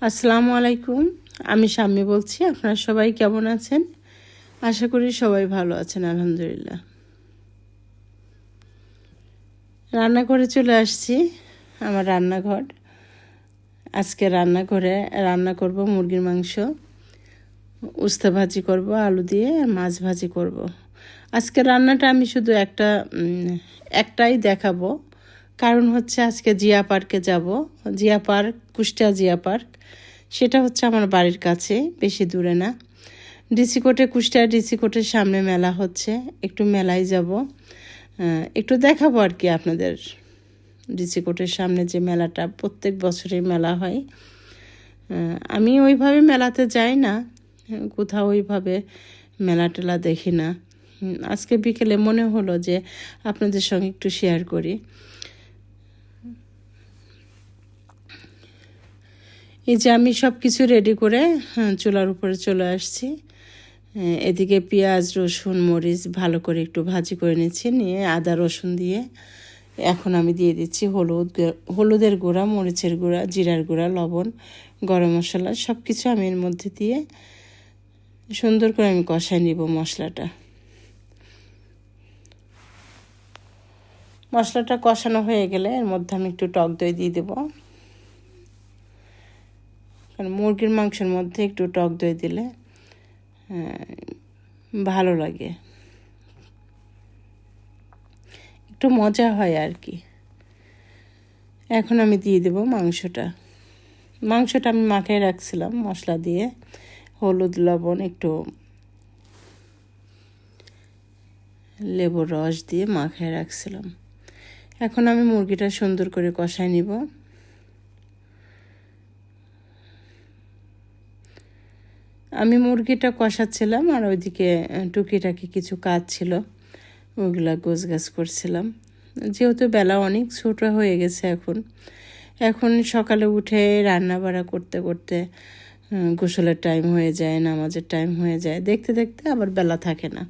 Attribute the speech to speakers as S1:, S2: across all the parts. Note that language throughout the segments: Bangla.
S1: আসসালামু আলাইকুম। আমি শাম্মী বলছি। আপনারা সবাই কেমন আছেন? আশা করি সবাই ভালো আছেন, আলহামদুলিল্লাহ। রান্না করে চলে আসছি আমার রান্নাঘর। আজকে রান্নাঘরে রান্না করব মুরগির মাংস, উস্তা ভাজি করব আলু দিয়ে, মাছ ভাজি করব। আজকে রান্নাটা আমি শুধু একটাই দেখাবো, কারণ হচ্ছে আজকে জিয়া পার্কে যাব। জিয়া পার্ক, কুষ্টিয়া জিয়া পার্ক, সেটা হচ্ছে আমার বাড়ির কাছে, বেশি দূরে না। ডিসি কোর্টে, কুষ্টিয়া ডিসি কোর্টের সামনে মেলা হচ্ছে, একটু মেলায় যাব, একটু দেখাবো আর কি আপনাদের। ডিসি কোর্টের সামনে যে মেলাটা প্রত্যেক বছরই মেলা হয়, আমি ওইভাবে মেলাতে যাই না, কোথাও ওইভাবে মেলা টেলা দেখি না। আজকে বিকেলে মনে হলো যে আপনাদের সঙ্গে একটু শেয়ার করি। এই যে আমি সব কিছু রেডি করে চুলার উপরে চলে আসছি। এদিকে পেঁয়াজ, রসুন, মরিচ ভালো করে একটু ভাজি করে নিচ্ছি, নিয়ে আদা রসুন দিয়ে এখন আমি দিয়ে দিচ্ছি হলুদের গুঁড়া, মরিচের গুঁড়া, জিরার গুঁড়া, লবণ, গরম মশলা, সব কিছু আমি এর মধ্যে দিয়ে সুন্দর করে আমি কষাই নিব মশলাটা। মশলাটা কষানো হয়ে গেলে এর মধ্যে আমি একটু টক দই দিয়ে দেবো, কারণ মুরগির মাংসের মধ্যে একটু টক দই দিলে ভালো লাগে, একটু মজা হয় আর কি। এখন আমি দিয়ে দেব মাংসটা আমি মাখিয়ে রাখছিলাম মশলা দিয়ে, হলুদ, লবণ, একটু লেবুর রস দিয়ে মাখিয়ে রাখছিলাম। এখন আমি মুরগিটা সুন্দর করে কষাই নিব। আমি মুরগিটা কষাচ্ছিলাম আর ওইদিকে টুকিটাকি কিছু কাজ ছিল, ওইগুলা গোছগাছ করছিলাম। যেহেতু বেলা অনেক ছোট হয়ে গেছে, এখন সকালে উঠে রান্না বাড়া করতে করতে গোসলের টাইম হয়ে যায়, নামাজের টাইম হয়ে যায়, দেখতে দেখতে আবার বেলা থাকে না,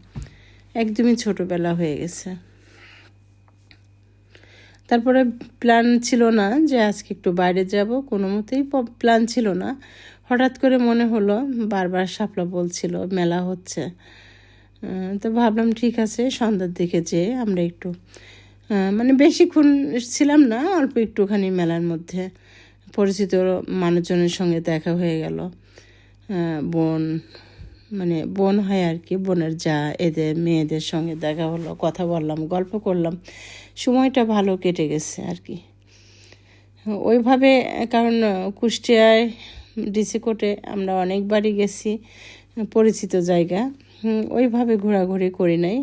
S1: একদমই ছোটোবেলা হয়ে গেছে। তারপরে প্ল্যান ছিল না যে আজকে একটু বাইরে যাব, কোনো মতেই প্ল্যান ছিল না। হঠাৎ করে মনে হলো, বারবার শাপলা বলছিল মেলা হচ্ছে, তো ভাবলাম ঠিক আছে সন্ধ্যার দিকে যেয়ে আমরা একটু মানে বেশিক্ষণ ছিলাম না, অল্প একটুখানি মেলার মধ্যে পরিচিত মানুষজনের সঙ্গে দেখা হয়ে গেল। বোন হয় আর কি, বোনের যা, এদের মেয়েদের সঙ্গে দেখা হলো, কথা বললাম, গল্প করলাম, সময়টা ভালো কেটে গেছে আর কি ওইভাবে। কারণ কুষ্টিয়ায় ডিসি কোর্টে আমরা অনেকবারই গেছি, পরিচিত জায়গা, ওইভাবে ঘোরাঘুরি করি নাই,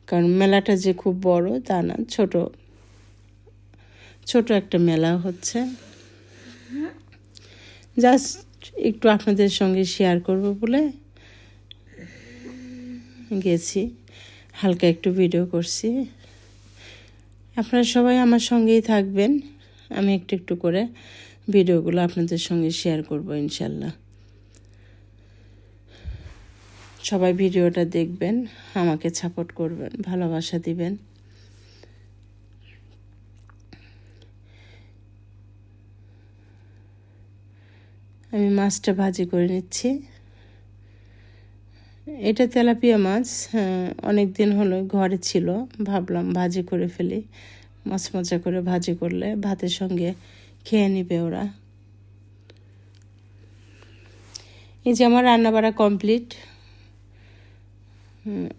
S1: কারণ মেলাটা যে খুব বড় তা না, ছোট একটা মেলা হচ্ছে। জাস্ট একটু আপনাদের সঙ্গে শেয়ার করব বলে গেছি, হালকা একটু ভিডিও করছি। আপনারা সবাই আমার সঙ্গেই থাকবেন, আমি একটু একটু করে ভিডিওগুলো আপনাদের সঙ্গে শেয়ার করব ইনশাল্লাহ। সবাই ভিডিওটা দেখবেন, আমাকে সাপোর্ট করবেন, ভালোবাসা দিবেন। আমি মাছটা ভাজি করে নিচ্ছি। এটা তেলাপিয়া মাছ, অনেক দিন হলো ঘরে ছিল, ভাবলাম ভাজি করে ফেলি, মচমচা করে ভাজি করলে ভাতের সঙ্গে খেয়ে নিবে ওরা। এই যে আমার রান্নাবাড়া কমপ্লিট,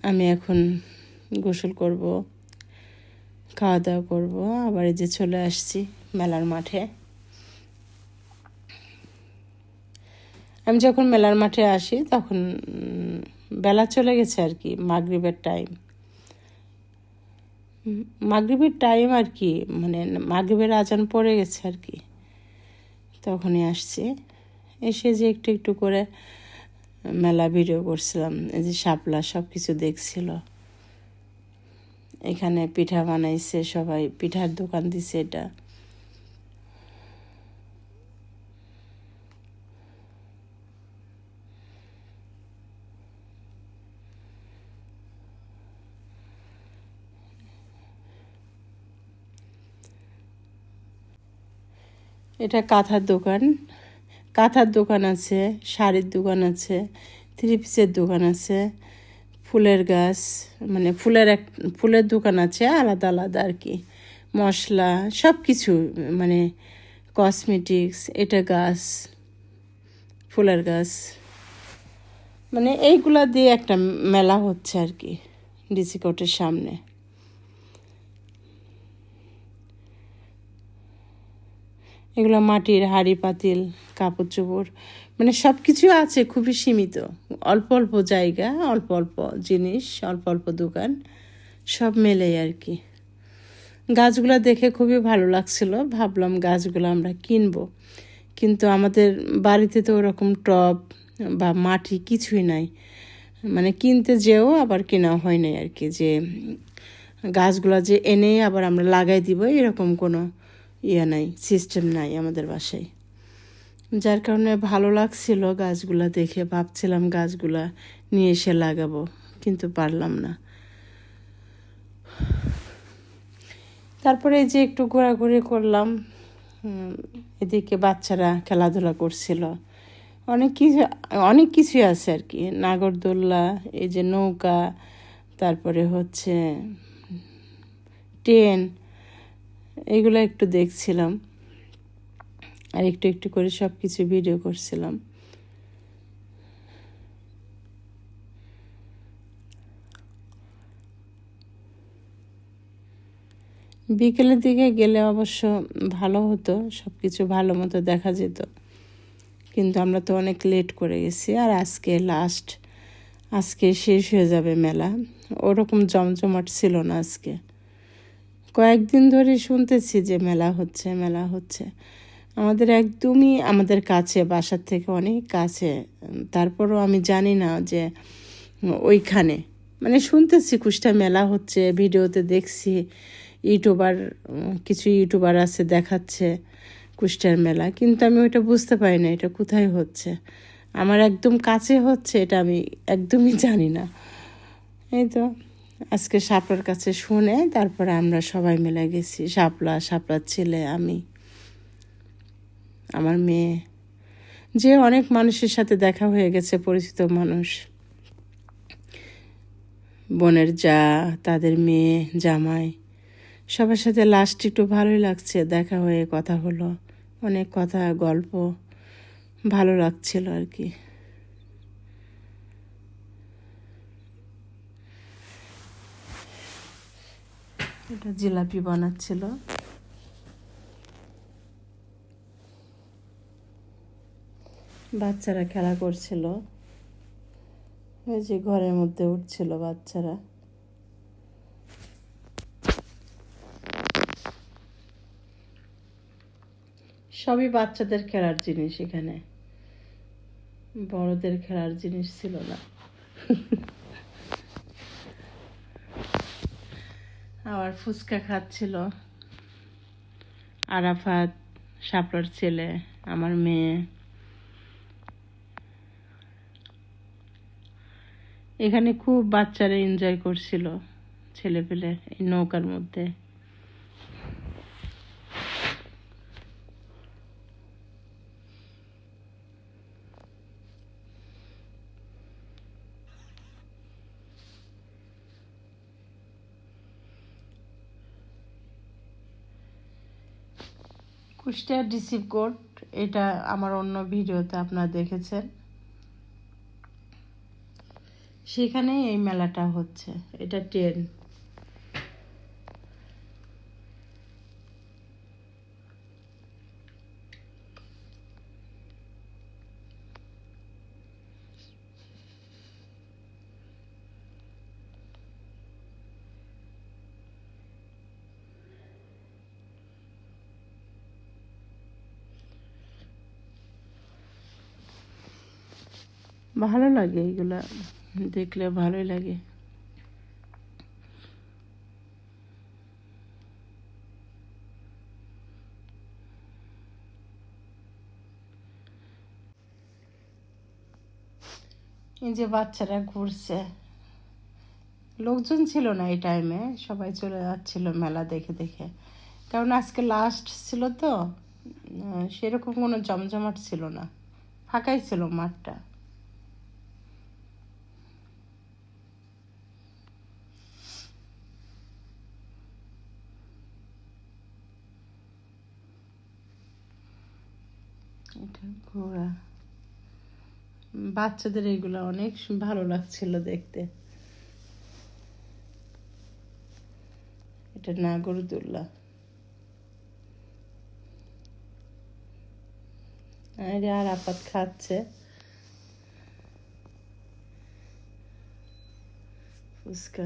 S1: আমি এখন গোসল করব, খাওয়া দাওয়া করব, আবার এই যে চলে আসছি মেলার মাঠে। আমি যখন মেলার মাঠে আসি তখন বেলা চলে গেছে আর কি, মাগরিবের টাইম আর কি, মানে মাগরিবের আজান পড়ে গেছে আর কি, তখনই আসছি। এসে যে একটু একটু করে মেলা ভিডিও করছিলাম, এই যে শাপলা সব কিছু দেখছিল। এখানে পিঠা বানাইছে সবাই, পিঠার দোকান দিছে এটা। এটা কাঁথার দোকান, কাঁথার দোকান আছে, শাড়ির দোকান আছে, থ্রি পিসের দোকান আছে, ফুলের গাছ, মানে ফুলের দোকান আছে আলাদা আলাদা আর কি, মশলা সব কিছু, মানে কসমেটিক্স, এটা গাছ, ফুলের গাছ, মানে এইগুলা দিয়ে একটা মেলা হচ্ছে আর কি ডিসি কোর্টের সামনে। এগুলো মাটির হাঁড়ি পাতিল, কাপড় চোপড়, মানে সব কিছু আছে, খুবই সীমিত, অল্প অল্প জায়গা, অল্প অল্প জিনিস, অল্প অল্প দোকান, সব মেলে আর কি। গাছগুলো দেখে খুবই ভালো লাগছিল, ভাবলাম গাছগুলো আমরা কিনবো, কিন্তু আমাদের বাড়িতে তো ওরকম টব বা মাটি কিছুই নাই, মানে কিনতে যেও আবার কেনা হয় নাই আর কি, যে গাছগুলো যে এনে আবার আমরা লাগাই দিব এরকম কোনো নাই, সিস্টেম নাই আমাদের বাসায়। যার কারণে ভালো লাগছিল গাছগুলা দেখে, ভাবছিলাম গাছগুলা নিয়ে এসে লাগাবো, কিন্তু পারলাম না। তারপরে এই যে একটু ঘোরাঘুরি করলাম, এদিকে বাচ্চারা খেলাধুলা করছিল, অনেক কিছুই আছে আর কি, নাগরদোল্লা, এই যে নৌকা, তারপরে হচ্ছে ট্রেন, এগুলো একটু দেখছিলাম, আর একটু একটু করে সব কিছু ভিডিও করছিলাম। বিকেলের দিকে গেলে অবশ্য ভালো হতো, সব কিছু ভালো মতো দেখা যেত, কিন্তু আমরা তো অনেক লেট করে গেছি। আর আজকে শেষ হয়ে যাবে মেলা, ওরকম জমজমাট ছিল না আজকে। কয়েকদিন ধরে শুনতেছি যে মেলা হচ্ছে, আমাদের একদমই আমাদের কাছে, বাসার থেকে অনেক কাছে, তারপরও আমি জানি না যে ওইখানে, মানে শুনতেছি কুষ্টা মেলা হচ্ছে, ভিডিওতে দেখছি, কিছু ইউটিউবার আছে দেখাচ্ছে কুষ্টার মেলা, কিন্তু আমি ওইটা বুঝতে পারি না এটা কোথায় হচ্ছে, আমার একদম কাছে হচ্ছে এটা আমি একদমই জানি না। এই তো আজকে শাপলার কাছে শুনে তারপরে আমরা সবাই মিলে গেছি, শাপলার ছেলে, আমি, আমার মেয়ে, যে অনেক মানুষের সাথে দেখা হয়ে গেছে, পরিচিত মানুষ, বোনের যা, তাদের মেয়ে, জামাই, সবার সাথে লাস্ট একটু ভালোই লাগছে, দেখা হয়ে কথা হলো, অনেক কথা গল্প, ভালো লাগছিল আর কি। এটা জিলাপি বানাচ্ছিল, বাচ্চারা খেলা করছিল, ওই যে ঘরের মধ্যে উঠছিল বাচ্চারা। সবই বাচ্চাদের খেলার জিনিস, এখানে বড়দের খেলার জিনিস ছিল না। আবার ফুচকা খাচ্ছিল আরাফাত, শাপলার ছেলে, আমার মেয়ে। এখানে খুব বাচ্চারা এনজয় করছিল, ছেলে পেলে, এই নৌকার মধ্যে। কুষ্টিয়া ডিসি কোর্ট, এটা আমার অন্য ভিডিওতে আপনারা দেখেছেন, সেখানেই এই মেলাটা হচ্ছে, এটা ট্রেন। ভালো লাগে এইগুলা দেখলে, ভালোই লাগে। এই যে বাচ্চারা ঘুরছে, লোকজন ছিল না এই টাইমে, সবাই চলে যাচ্ছিল মেলা দেখে দেখে, কারণ আজকে লাস্ট ছিল তো, সেরকম কোনো জমজমাট ছিল না। ফাঁকাই ছিল মাঠটা। এটা ঘোড়া, বাচ্চাদের এগুলো অনেক ভালো লাগছিল দেখতে। এটা নাগরদোল্লা। আর আপাত খাচ্ছে ফুচকা।